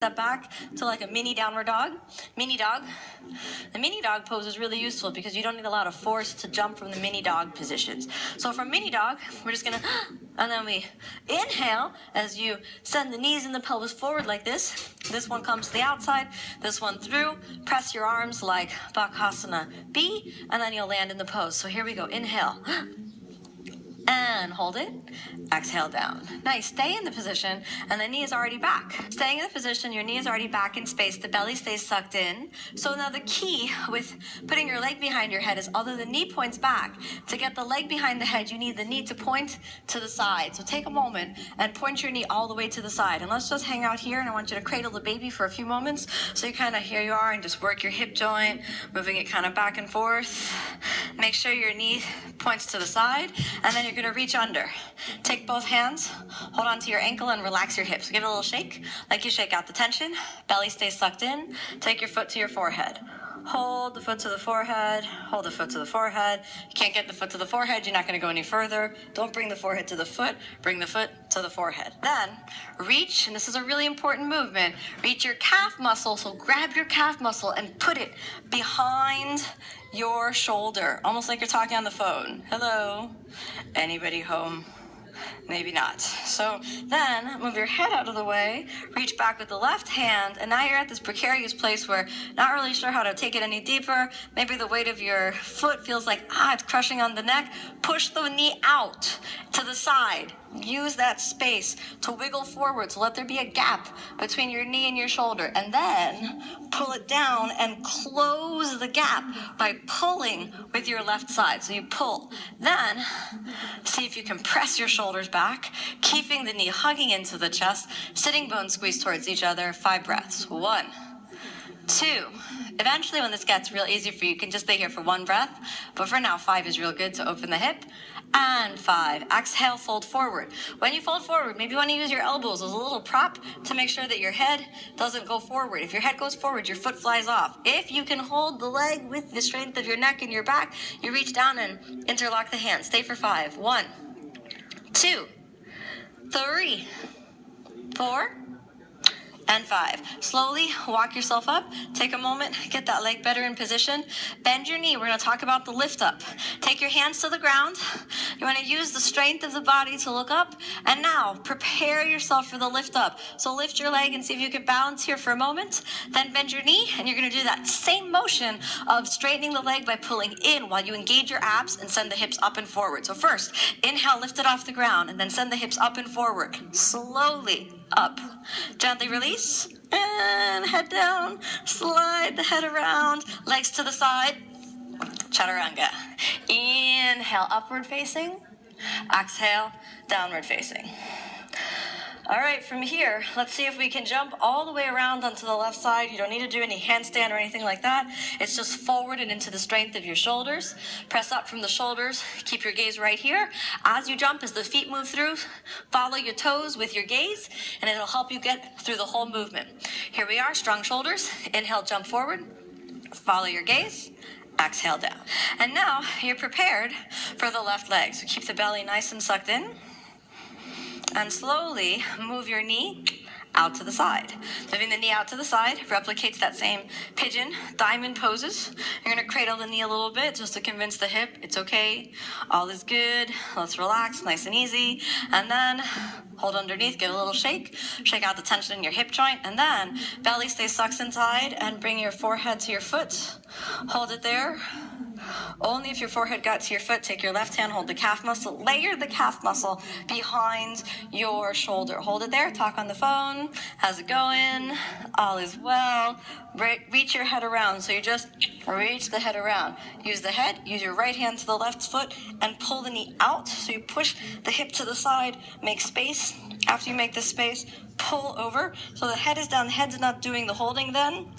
Step back to like a mini downward dog. Mini dog. The mini dog pose is really useful because you don't need a lot of force to jump from the mini dog positions. So from mini dog, we're just gonna, and then we inhale as you send the knees and the pelvis forward like this. This one comes to the outside, this one through. Press your arms like Bakasana B, and then you'll land in the pose. So here we go. Inhale. And hold it. Exhale down. Nice. Stay in the position, and the knee is already back. Staying in the position, your knee is already back in space. The belly stays sucked in. So now the key with putting your leg behind your head is, although the knee points back, to get the leg behind the head, you need the knee to point to the side. So take a moment and point your knee all the way to the side. And let's just hang out here, and I want you to cradle the baby for a few moments. So you kind of, here you are, and just work your hip joint, moving it kind of back and forth. Make sure your knee points to the side, and then you're going to reach under. Take both hands, hold on to your ankle, and relax your hips. Give it a little shake, like you shake out the tension. Belly stays sucked in. Take your foot to your forehead. Hold the foot to the forehead. Hold the foot to the forehead. You can't get the foot to the forehead, you're not going to go any further. Don't bring the forehead to the foot. Bring the foot to the forehead. Then reach, and this is a really important movement, reach your calf muscle. So grab your calf muscle and put it behind your shoulder, almost like you're talking on the phone. Hello? Anybody home? Maybe not. So then move your head out of the way, reach back with the left hand, and now you're at this precarious place where not really sure how to take it any deeper. Maybe the weight of your foot feels like, it's crushing on the neck. Push the knee out to the side. Use that space to wiggle forward, so let there be a gap between your knee and your shoulder, and then pull it down and close the gap by pulling with your left side. So you pull. Then see if you can press your shoulders back, keeping the knee hugging into the chest, sitting bones squeeze towards each other. 5 breaths. 1, 2. Eventually, when this gets real easy for you, you can just stay here for 1 breath. But for now, 5 is real good, so open the hip. And 5. Exhale, fold forward. When you fold forward, maybe you want to use your elbows as a little prop to make sure that your head doesn't go forward. If your head goes forward, your foot flies off. If you can hold the leg with the strength of your neck and your back, you reach down and interlock the hands. Stay for 5. 1, 2, 3, 4, and 5. Slowly walk yourself up. Take a moment, get that leg better in position. Bend your knee. We're going to talk about the lift up. Take your hands to the ground. You want to use the strength of the body to look up. And now prepare yourself for the lift up. So lift your leg and see if you can balance here for a moment. Then bend your knee, and you're going to do that same motion of straightening the leg by pulling in while you engage your abs and send the hips up and forward. So first, inhale, lift it off the ground, and then send the hips up and forward. Slowly up. Gently release, and head down. Slide the head around, legs to the side. Chaturanga. Inhale, upward facing. Exhale, downward facing. All right, from here, let's see if we can jump all the way around onto the left side. You don't need to do any handstand or anything like that. It's just forward and into the strength of your shoulders. Press up from the shoulders. Keep your gaze right here. As you jump, as the feet move through, follow your toes with your gaze, and it'll help you get through the whole movement. Here we are, strong shoulders. Inhale, jump forward. Follow your gaze. Exhale down. And now you're prepared for the left leg. So keep the belly nice and sucked in. And slowly move your knee out to the side. Moving the knee out to the side replicates that same pigeon, diamond poses. You're going to cradle the knee a little bit just to convince the hip it's okay. All is good. Let's relax, nice and easy. And then hold underneath, give a little shake. Shake out the tension in your hip joint. And then belly stays sucked inside, and bring your forehead to your foot. Hold it there. Only if your forehead got to your foot, take your left hand, hold the calf muscle, layer the calf muscle behind your shoulder. Hold it there, talk on the phone. How's it going? All is well. Reach your head around. So you just reach the head around. Use the head, use your right hand to the left foot, and pull the knee out. So you push the hip to the side, make space. After you make this space, pull over. So the head is down, the head's not doing the holding then.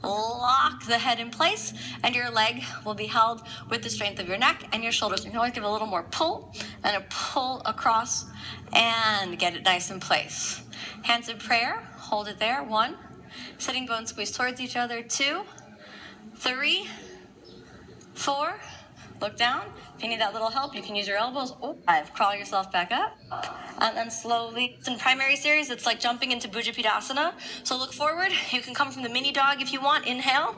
Lock the head in place, and your leg will be held with the strength of your neck and your shoulders. You can always give a little more pull, and a pull across, and get it nice in place. Hands in prayer, hold it there. 1, sitting bones squeeze towards each other. 2, 3, 4, look down. If you need that little help, you can use your elbows. 5, crawl yourself back up. and then slowly. In primary series, it's like jumping into Bujapidasana. So look forward. You can come from the mini dog if you want. Inhale,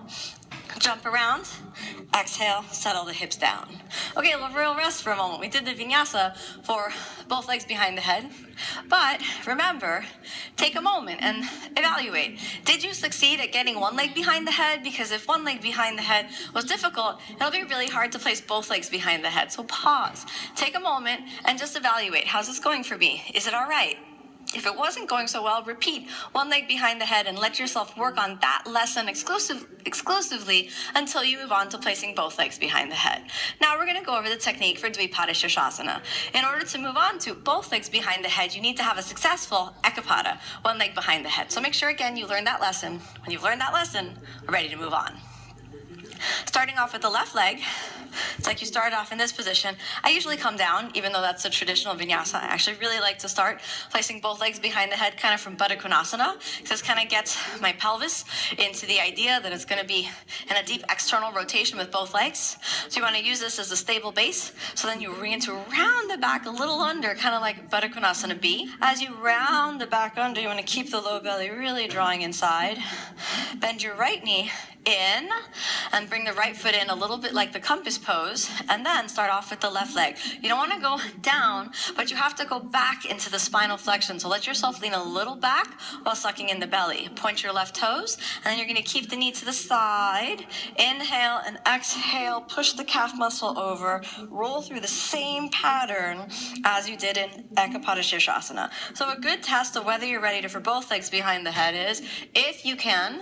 jump around. Exhale, settle the hips down. Okay, we'll rest for a moment. We did the vinyasa for both legs behind the head. But remember, take a moment and evaluate. Did you succeed at getting one leg behind the head? Because if one leg behind the head was difficult, it'll be really hard to place both legs behind the head. So pause, take a moment, and just evaluate. How's this going for me? Is it all right? If it wasn't going so well, repeat one leg behind the head and let yourself work on that lesson exclusively until you move on to placing both legs behind the head. Now we're going to go over the technique for Dvipada Shirshasana. In order to move on to both legs behind the head, you need to have a successful Ekapada, one leg behind the head. So make sure, again, you learn that lesson. When you've learned that lesson, we're ready to move on. Starting off with the left leg, it's like you start off in this position. I usually come down, even though that's a traditional vinyasa. I actually really like to start placing both legs behind the head, kind of from Baddha Konasana, because this kind of gets my pelvis into the idea that it's going to be in a deep external rotation with both legs. So you want to use this as a stable base. So then you begin to round the back a little under, kind of like Baddha Konasana B. As you round the back under, you want to keep the low belly really drawing inside. Bend your right knee in and bring the right foot in a little bit like the compass pose, and then start off with the left leg. You don't want to go down, but you have to go back into the spinal flexion. So let yourself lean a little back while sucking in the belly. Point your left toes, and then you're going to keep the knee to the side. Inhale and exhale. Push the calf muscle over. Roll through the same pattern as you did in Ekapada Shirshasana. So a good test of whether you're ready for both legs behind the head is, if you can,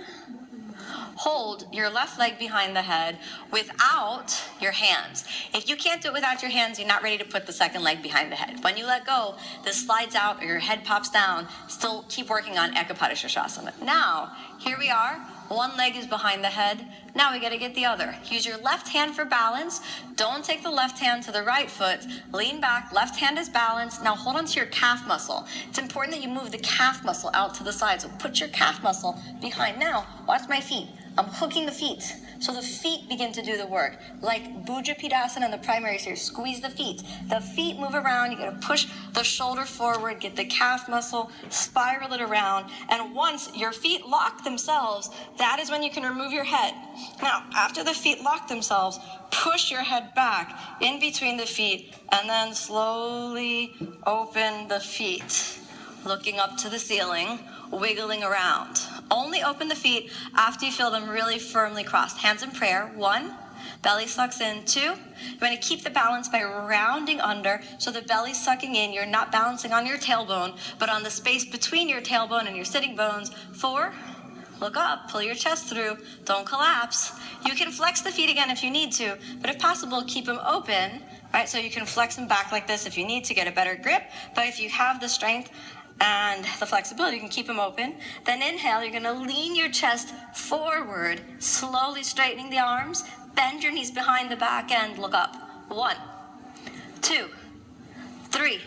hold your left leg behind the head without your hands. If you can't do it without your hands, you're not ready to put the second leg behind the head. When you let go, this slides out or your head pops down. Still keep working on Ekapada Shirshasana. Now, here we are. One leg is behind the head. Now we got to get the other. Use your left hand for balance. Don't take the left hand to the right foot. Lean back. Left hand is balanced. Now hold on to your calf muscle. It's important that you move the calf muscle out to the side. So put your calf muscle behind. Now, watch my feet. I'm hooking the feet. So the feet begin to do the work. Like Bujapidasana in the primary series. Squeeze the feet. The feet move around. You got to push the shoulder forward. Get the calf muscle. Spiral it around. And once your feet lock themselves, that is when you can remove your head. Now, after the feet lock themselves, push your head back in between the feet. And then slowly open the feet. Looking up to the ceiling. Wiggling around. Only open the feet after you feel them really firmly crossed. Hands in prayer. 1. Belly sucks in. 2. You want to keep the balance by rounding under. So the belly's sucking in. You're not balancing on your tailbone, but on the space between your tailbone and your sitting bones. 4. Look up. Pull your chest through. Don't collapse. You can flex the feet again if you need to, but if possible, keep them open. Right? So you can flex them back like this if you need to get a better grip. But if you have the strength and the flexibility, you can keep them open. Then inhale, you're going to lean your chest forward, slowly straightening the arms. Bend your knees behind the back and look up. 1, 2, 3,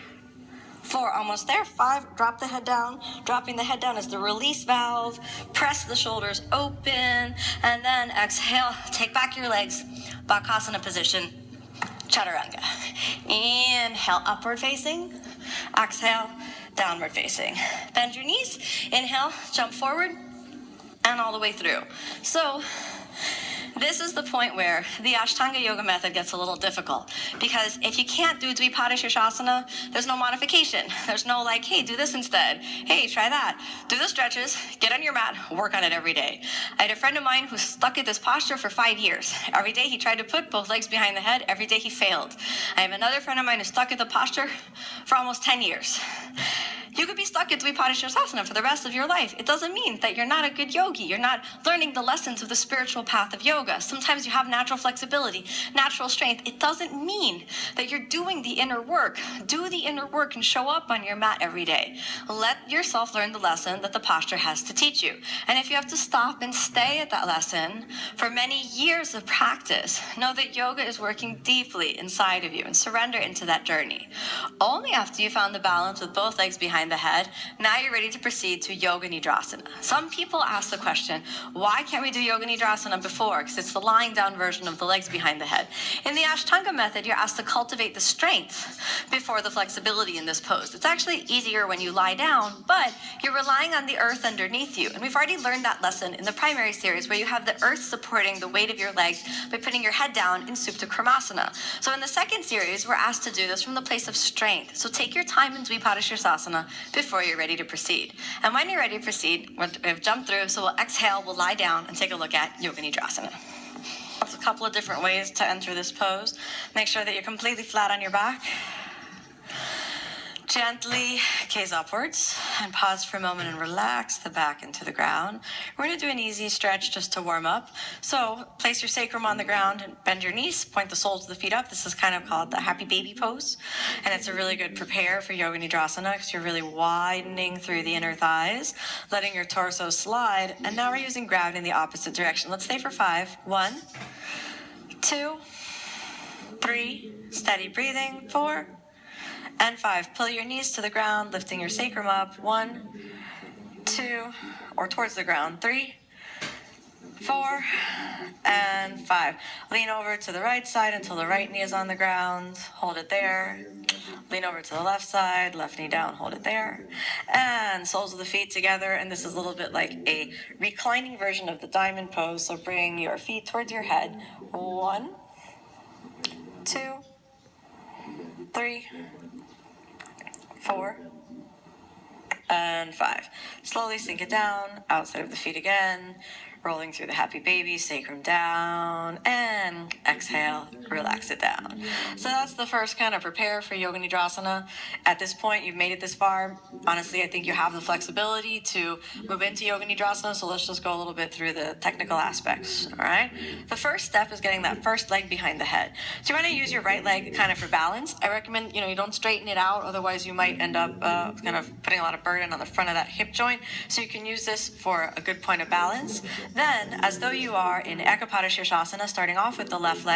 4, almost there. 5, drop the head down. Dropping the head down is the release valve. Press the shoulders open, and then exhale. Take back your legs. Bakasana position. Chaturanga. Inhale, upward facing. Exhale, downward facing. Bend your knees. Inhale, jump forward, and all the way through. So this is the point where the Ashtanga yoga method gets a little difficult, because if you can't do Dvipada Shirshasana, there's no modification. There's no like, hey, do this instead. Hey, try that. Do the stretches, get on your mat, work on it every day. I had a friend of mine who stuck at this posture for 5 years. Every day he tried to put both legs behind the head. Every day he failed. I have another friend of mine who stuck at the posture for almost 10 years. You could be stuck at Dvipada Shirshasana for the rest of your life. It doesn't mean that you're not a good yogi. You're not learning the lessons of the spiritual path of yoga. Sometimes you have natural flexibility, natural strength. It doesn't mean that you're doing the inner work. Do the inner work and show up on your mat every day. Let yourself learn the lesson that the posture has to teach you. And if you have to stop and stay at that lesson for many years of practice, know that yoga is working deeply inside of you, and surrender into that journey. Only after you found the balance with both legs behind behind the head. Now you're ready to proceed to Yoga Nidrasana. Some people ask the question, why can't we do Yoga Nidrasana before? Because it's the lying down version of the legs behind the head. In the Ashtanga method, you're asked to cultivate the strength before the flexibility in this pose. It's actually easier when you lie down, but you're relying on the earth underneath you. And we've already learned that lesson in the primary series where you have the earth supporting the weight of your legs by putting your head down in Supta Karmasana. So in the second series, we're asked to do this from the place of strength. So take your time in Dvipada Shirsasana before you're ready to proceed. And when you're ready to proceed, we've jumped through, so we'll exhale, we'll lie down and take a look at Yoga Nidrasana. There's a couple of different ways to enter this pose. Make sure that you're completely flat on your back. Gently gaze upwards and pause for a moment and relax the back into the ground. We're going to do an easy stretch just to warm up. So place your sacrum on the ground and bend your knees, point the soles of the feet up. This is kind of called the happy baby pose. And it's a really good prepare for Yoga Nidrasana because you're really widening through the inner thighs, letting your torso slide. And now we're using gravity in the opposite direction. Let's stay for 5. 1, 2, 3, steady breathing. 4, and 5. Pull your knees to the ground, lifting your sacrum up. 1, 2, or towards the ground. 3, 4, and 5. Lean over to the right side until the right knee is on the ground. Hold it there. Lean over to the left side, left knee down, hold it there. And soles of the feet together. And this is a little bit like a reclining version of the diamond pose. So bring your feet towards your head. 1, 2, 3, 4, and 5. Slowly sink it down, outside of the feet again, rolling through the happy baby, sacrum down, and exhale, relax it down. So that's the first kind of prepare for Yoga Nidrasana. At this point, you've made it this far. Honestly, I think you have the flexibility to move into Yoga Nidrasana, so let's just go a little bit through the technical aspects, all right? The first step is getting that first leg behind the head. So you want to use your right leg kind of for balance. I recommend, you don't straighten it out, otherwise you might end up kind of putting a lot of burden on the front of that hip joint. So you can use this for a good point of balance. Then, as though you are in Ekapada Shirsasana, starting off with the left leg,